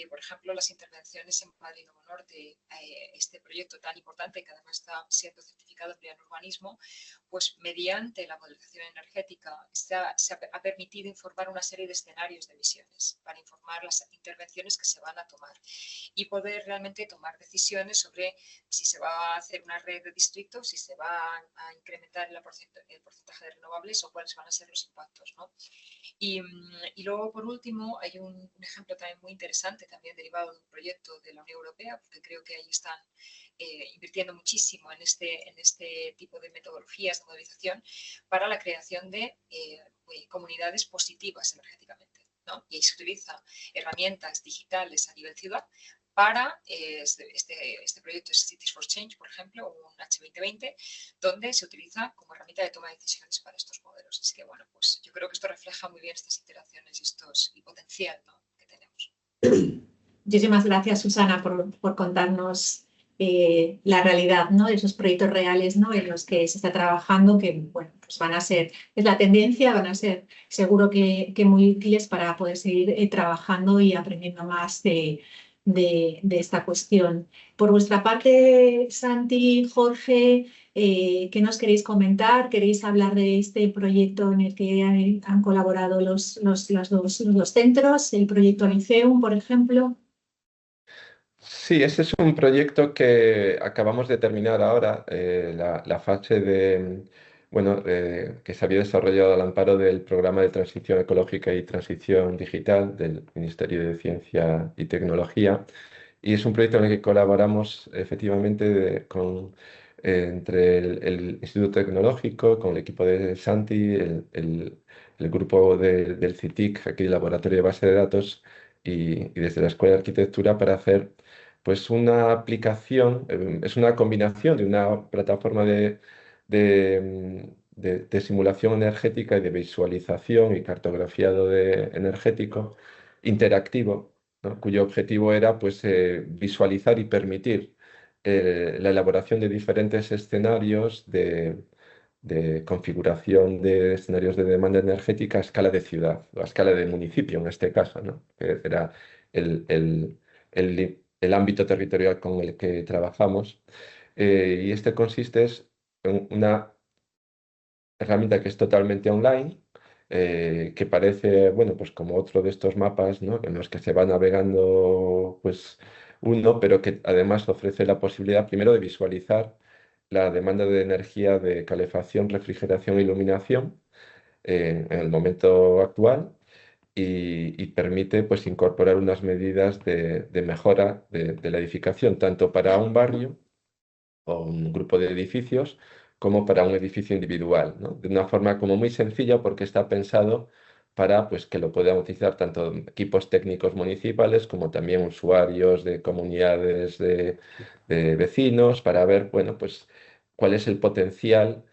por ejemplo, las intervenciones en Madrid Nuevo Norte, este proyecto tan importante que además está siendo certificado en plan urbanismo, pues mediante la modelización energética se ha permitido informar una serie de escenarios de emisiones para informar las intervenciones que se van a tomar y poder realmente tomar decisiones sobre si se va a hacer una red de distritos, si se va a incrementar el porcentaje de renovables o cuáles van a ser los impactos, ¿no? Y luego, por último, hay un ejemplo también muy interesante, también derivado de un proyecto de la Unión Europea, porque creo que ahí están invirtiendo muchísimo en este tipo de metodologías de modelización para la creación de comunidades positivas energéticamente, ¿no? Y ahí se utilizan herramientas digitales a nivel ciudad para este proyecto es Cities for Change, por ejemplo, un H2020, donde se utiliza como herramienta de toma de decisiones para estos modelos. Así que, bueno, pues yo creo que esto refleja muy bien estas interacciones y el potencial, ¿no?, que tenemos. Muchísimas gracias, Susana, por contarnos la realidad, ¿no?, de esos proyectos reales, ¿no?, en los que se está trabajando, que bueno, pues van a ser, es la tendencia, van a ser seguro que muy útiles para poder seguir trabajando y aprendiendo más de esta cuestión. Por vuestra parte, Santi, Jorge, ¿qué nos queréis comentar? ¿Queréis hablar de este proyecto en el que han colaborado los dos centros, el proyecto Liceum, por ejemplo? Sí, ese es un proyecto que acabamos de terminar ahora, la fase que se había desarrollado al amparo del Programa de Transición Ecológica y Transición Digital del Ministerio de Ciencia y Tecnología. Y es un proyecto en el que colaboramos efectivamente entre el Instituto Tecnológico, con el equipo de Santi, el grupo del CITIC, aquí el Laboratorio de Base de Datos, y desde la Escuela de Arquitectura para hacer pues una aplicación, es una combinación de una plataforma de simulación energética y de visualización y cartografiado energético interactivo, ¿no?, cuyo objetivo era pues, visualizar y permitir la elaboración de diferentes escenarios de configuración de escenarios de demanda energética a escala de ciudad, o a escala de municipio en este caso, ¿no? Que era el ámbito territorial con el que trabajamos. Y este consiste en una herramienta que es totalmente online, que parece, bueno, pues como otro de estos mapas, ¿no? En los que se va navegando, pues uno, pero que además ofrece la posibilidad primero de visualizar la demanda de energía de calefacción, refrigeración e iluminación en el momento actual y permite pues incorporar unas medidas de mejora de la edificación, tanto para un barrio o un grupo de edificios, como para un edificio individual, ¿no? De una forma como muy sencilla porque está pensado para pues, que lo puedan utilizar tanto equipos técnicos municipales como también usuarios de comunidades de vecinos para ver, bueno, pues cuál es el potencial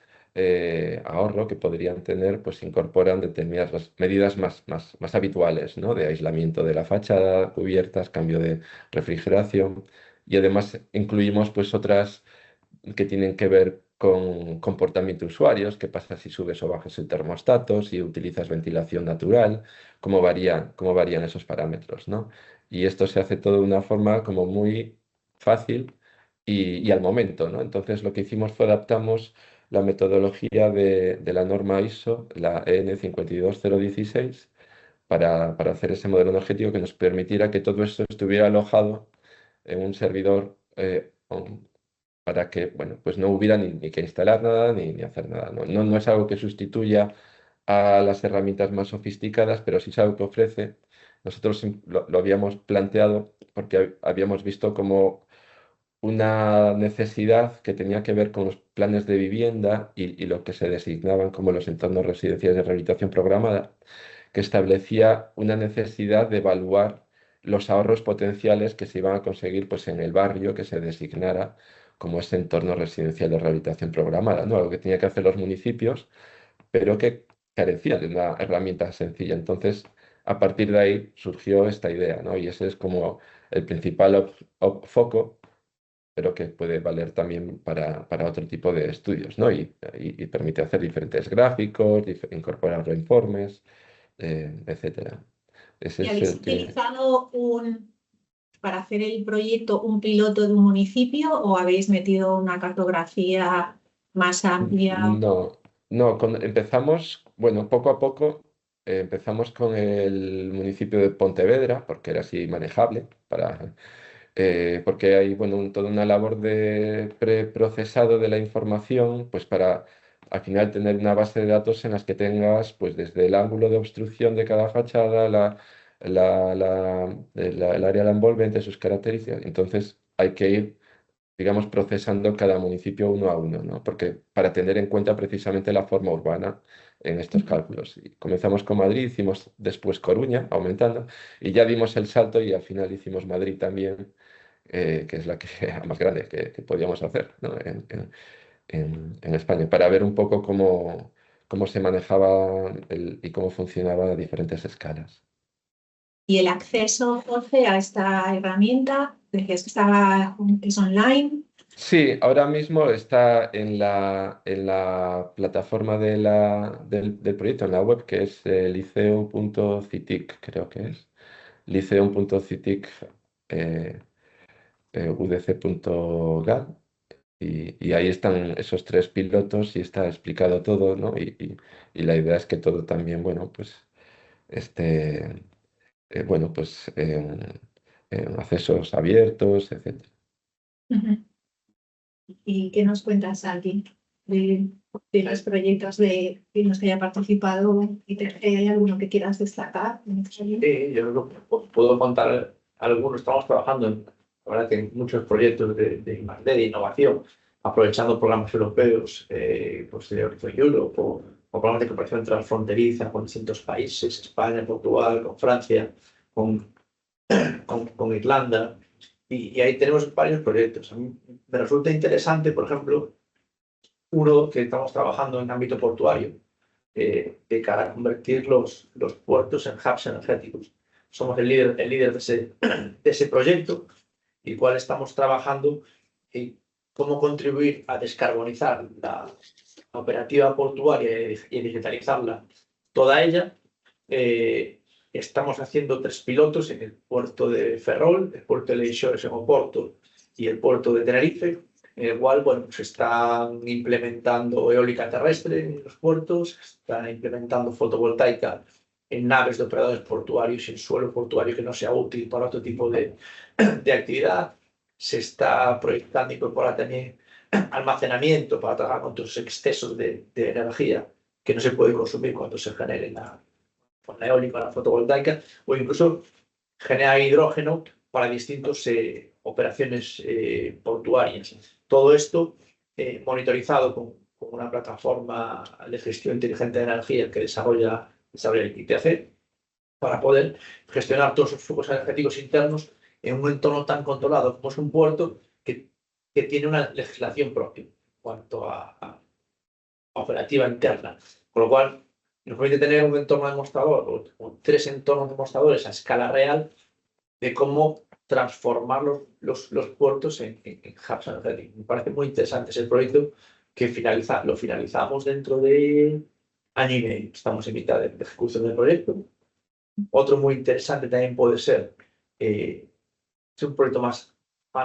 ahorro que podrían tener, pues incorporan determinadas medidas más habituales, ¿no? De aislamiento de la fachada, cubiertas, cambio de refrigeración y además incluimos pues otras que tienen que ver con comportamiento de usuarios, qué pasa si subes o bajas el termostato, si utilizas ventilación natural, cómo varían esos parámetros, ¿no? Y esto se hace todo de una forma como muy fácil y al momento, ¿no? Entonces lo que hicimos fue adaptamos la metodología de la norma ISO, la EN 52016, para hacer ese modelo energético que nos permitiera que todo esto estuviera alojado en un servidor para que, bueno, pues no hubiera ni que instalar nada ni hacer nada. No es algo que sustituya a las herramientas más sofisticadas, pero sí es algo que ofrece. Nosotros lo habíamos planteado porque habíamos visto como una necesidad que tenía que ver con los planes de vivienda y lo que se designaban como los entornos residenciales de rehabilitación programada, que establecía una necesidad de evaluar los ahorros potenciales que se iban a conseguir pues, en el barrio que se designara como ese entorno residencial de rehabilitación programada, ¿no? Algo que tenía que hacer los municipios, pero que carecía de una herramienta sencilla. Entonces, a partir de ahí surgió esta idea, ¿no? Y ese es como el principal foco, pero que puede valer también para otro tipo de estudios, ¿no? Y permite hacer diferentes gráficos, incorporar informes, etcétera. Ese ¿Y es habéis el que... utilizado para hacer el proyecto un piloto de un municipio o habéis metido una cartografía más amplia? No, no, empezamos, bueno, poco a poco empezamos con el municipio de Pontevedra, porque era así manejable, porque hay, bueno, toda una labor de preprocesado de la información, pues para al final tener una base de datos en las que tengas, pues desde el ángulo de obstrucción de cada fachada, el área la envolvente, sus características. Entonces hay que ir, digamos, procesando cada municipio uno a uno, ¿no? Porque para tener en cuenta precisamente la forma urbana en estos cálculos. Y comenzamos con Madrid, hicimos después Coruña, aumentando, y ya dimos el salto y al final hicimos Madrid también, que es la que, más grande que podíamos hacer, ¿no? En España, para ver un poco cómo se manejaba y cómo funcionaba a diferentes escalas. Y el acceso, Jorge, a esta herramienta, decías que es online. Sí, ahora mismo está en la plataforma del proyecto, en la web, que es liceo.citic, creo que es. Liceo.citic udc.gal. Y ahí están esos tres pilotos y está explicado todo, ¿no? Y la idea es que todo también, bueno, pues esté, bueno, pues en accesos abiertos, etc. Ujú. ¿Y qué nos cuentas, Santi, de los proyectos en los que haya participado? ¿Hay alguno que quieras destacar? Sí, yo creo que puedo contar algunos. Estamos trabajando la verdad, en muchos proyectos de I+D, de innovación, aprovechando programas europeos, pues de Horizon Europe o programas de cooperación transfronteriza con distintos países, España, Portugal, con Francia, con Irlanda. Y ahí tenemos varios proyectos. A mí me resulta interesante, por ejemplo, uno que estamos trabajando en ámbito portuario, de cara a convertir los puertos en hubs energéticos. Somos el líder de ese proyecto, y cual estamos trabajando en cómo contribuir a descarbonizar operativa portuaria y digitalizarla toda ella, estamos haciendo 3 pilotos en el puerto de Ferrol, el puerto de Leixões en Oporto y el puerto de Tenerife, en el cual bueno, se están implementando eólica terrestre en los puertos, se está implementando fotovoltaica en naves de operadores portuarios y en suelo portuario que no sea útil para otro tipo de actividad. Se está proyectando incorporar también almacenamiento para trabajar con los excesos de energía que no se puede consumir cuando se genere la eólica o la fotovoltaica, o incluso generar hidrógeno para distintas operaciones portuarias. Todo esto monitorizado con una plataforma de gestión inteligente de energía que desarrolla el ITC, para poder gestionar todos los flujos energéticos internos en un entorno tan controlado como es un puerto que tiene una legislación propia en cuanto a operativa interna. Con lo cual, nos permite tener un entorno demostrador o 3 entornos demostradores a escala real de cómo transformar los puertos en hubs energéticos. Me parece muy interesante ese proyecto que lo finalizamos dentro de año y medio. Estamos en mitad de ejecución del proyecto. Otro muy interesante también puede ser, es un proyecto más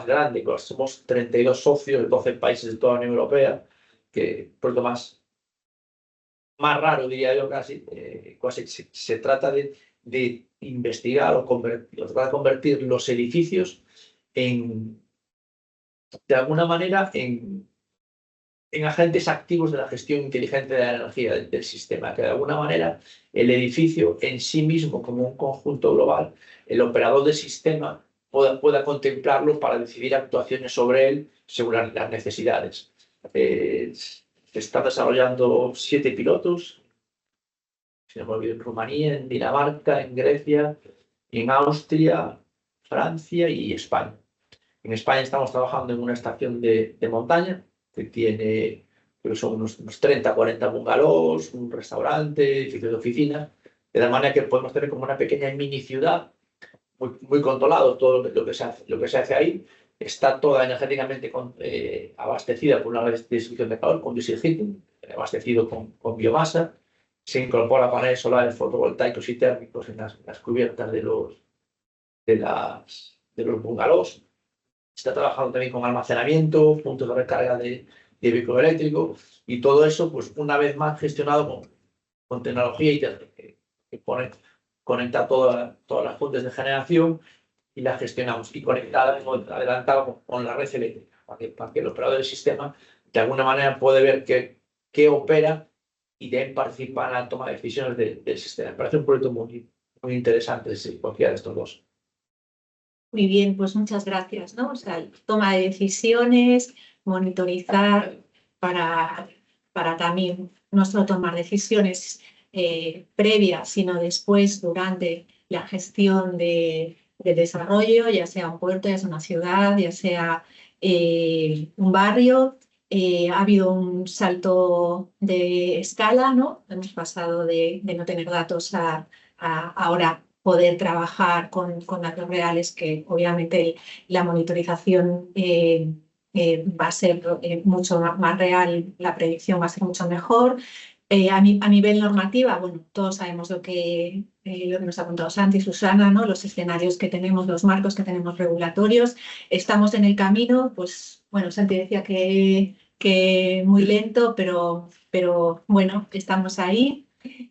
grande, somos 32 socios de 12 países de toda la Unión Europea, que el proyecto más raro, diría yo casi se trata de investigar o convertir los edificios de alguna manera en agentes activos de la gestión inteligente de la energía del sistema, que de alguna manera el edificio en sí mismo, como un conjunto global, el operador del sistema pueda contemplarlo para decidir actuaciones sobre él según las necesidades. Se están desarrollando 7 pilotos, si no me olvido, en Rumanía, en Dinamarca, en Grecia, en Austria, Francia y España. En España estamos trabajando en una estación de montaña que tiene, creo que son unos 30, 40 bungalows, un restaurante, edificios de oficinas, de la manera que podemos tener como una pequeña mini ciudad, muy controlado todo lo que se hace ahí. Está toda energéticamente abastecida por una red de distribución de calor, con district heating, abastecido con biomasa. Se incorpora paneles solares fotovoltaicos y térmicos en las cubiertas de los bungalows. Está trabajando también con almacenamiento, puntos de recarga de vehículo eléctrico, y todo eso, pues una vez más gestionado con tecnología y que conecta todas las fuentes de generación y las gestionamos, y conectada, adelantado con la red eléctrica, para que el operador del sistema de alguna manera puede ver qué opera y también participa en la toma de decisiones del sistema. Me parece un proyecto muy interesante cualquiera de estos dos. Muy bien, pues muchas gracias, ¿no? O sea, toma de decisiones, monitorizar para también no solo tomar decisiones previas, sino después, durante la gestión del desarrollo, ya sea un puerto, ya sea una ciudad, ya sea un barrio. Ha habido un salto de escala, ¿no? Hemos pasado de no tener datos a ahora poder trabajar con datos reales, que obviamente la monitorización va a ser mucho más real, la predicción va a ser mucho mejor. A nivel normativa, bueno, todos sabemos lo que nos ha contado Santi y Susana, ¿no? Los escenarios que tenemos, los marcos que tenemos regulatorios. Estamos en el camino, pues bueno, Santi decía que muy lento, pero bueno, estamos ahí.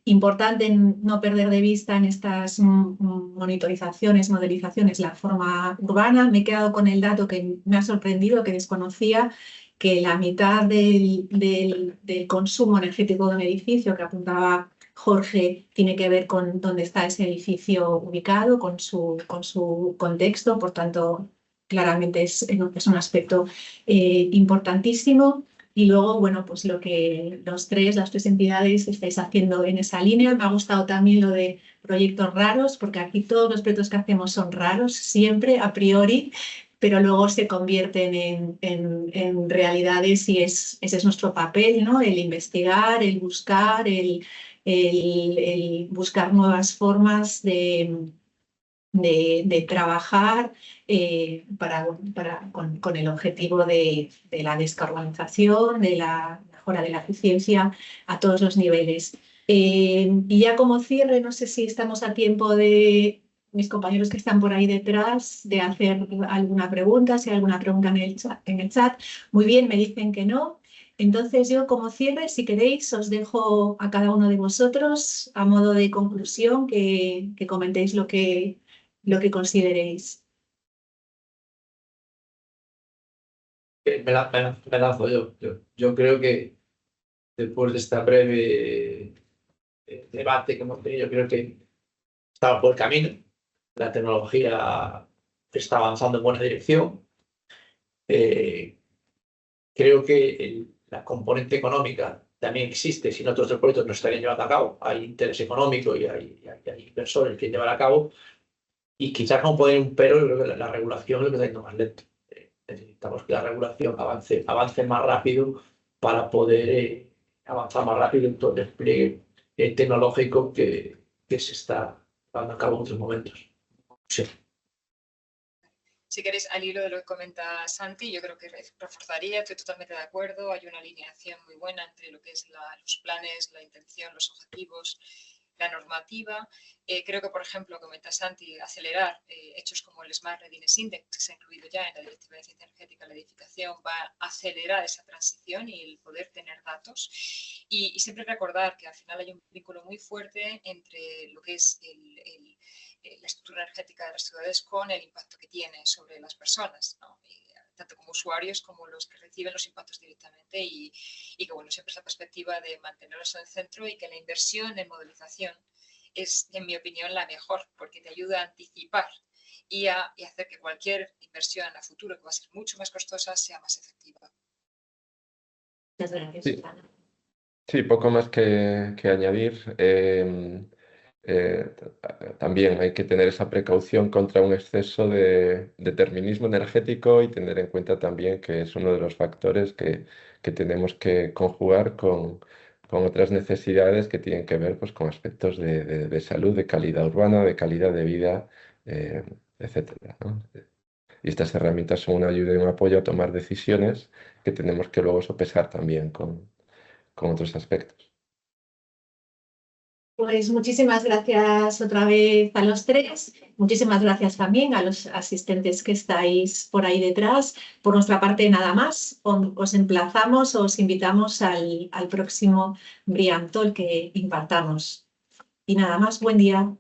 Importante no perder de vista en estas monitorizaciones, modelizaciones, la forma urbana. Me he quedado con el dato que me ha sorprendido, que desconocía, que la mitad del consumo energético de un edificio, que apuntaba Jorge, tiene que ver con dónde está ese edificio ubicado, con su contexto. Por tanto, claramente es un aspecto importantísimo. Y luego, bueno, pues lo que las tres entidades estáis haciendo en esa línea. Me ha gustado también lo de proyectos raros, porque aquí todos los proyectos que hacemos son raros, siempre, a priori, pero luego se convierten en realidades, y ese es nuestro papel, ¿no? El investigar, el buscar, el buscar nuevas formas de trabajar con el objetivo de la descarbonización, de la mejora de la eficiencia a todos los niveles. Y ya como cierre, no sé si estamos a tiempo de mis compañeros que están por ahí detrás de hacer alguna pregunta, si hay alguna pregunta en el chat. Muy bien, me dicen que no. Entonces yo como cierre, si queréis, os dejo a cada uno de vosotros a modo de conclusión que comentéis lo que consideréis. Me lanzo yo. Yo creo que después de esta breve debate que hemos tenido, creo que estaba por el camino. La tecnología está avanzando en buena dirección. Creo que la componente económica también existe, si no todos los proyectos no estarían llevando a cabo. Hay interés económico y hay inversores que llevar a cabo. Y quizás no poner un pero, yo creo que la regulación es lo que está yendo más lento. Necesitamos que la regulación avance más rápido para poder avanzar más rápido en todo el despliegue tecnológico que se está llevando a cabo en otros momentos. Sí. Si queréis, al hilo de lo que comenta Santi, yo creo que reforzaría, estoy totalmente de acuerdo, hay una alineación muy buena entre lo que es los planes, la intención, los objetivos, la normativa. Creo que, por ejemplo, comenta Santi, acelerar hechos como el Smart Readiness Index, que se ha incluido ya en la Directiva de Eficiencia Energética en la edificación, va a acelerar esa transición y el poder tener datos. Y siempre recordar que al final hay un vínculo muy fuerte entre lo que es la estructura energética de las ciudades con el impacto que tiene sobre las personas, ¿no? Tanto como usuarios como los que reciben los impactos directamente y que, bueno, siempre esa perspectiva de mantenerlos en el centro y que la inversión en modelización es, en mi opinión, la mejor, porque te ayuda a anticipar y a hacer que cualquier inversión a futuro, que va a ser mucho más costosa, sea más efectiva. Muchas gracias, Sí. Susana. Sí, poco más que añadir. También hay que tener esa precaución contra un exceso de determinismo energético y tener en cuenta también que es uno de los factores que tenemos que conjugar con otras necesidades que tienen que ver pues, con aspectos de salud, de calidad urbana, de calidad de vida, etcétera, ¿no? Y estas herramientas son una ayuda y un apoyo a tomar decisiones que tenemos que luego sopesar también con otros aspectos. Pues muchísimas gracias otra vez a los tres. Muchísimas gracias también a los asistentes que estáis por ahí detrás. Por nuestra parte, nada más. Os emplazamos, os invitamos al próximo Brian Talk que impartamos. Y nada más, buen día.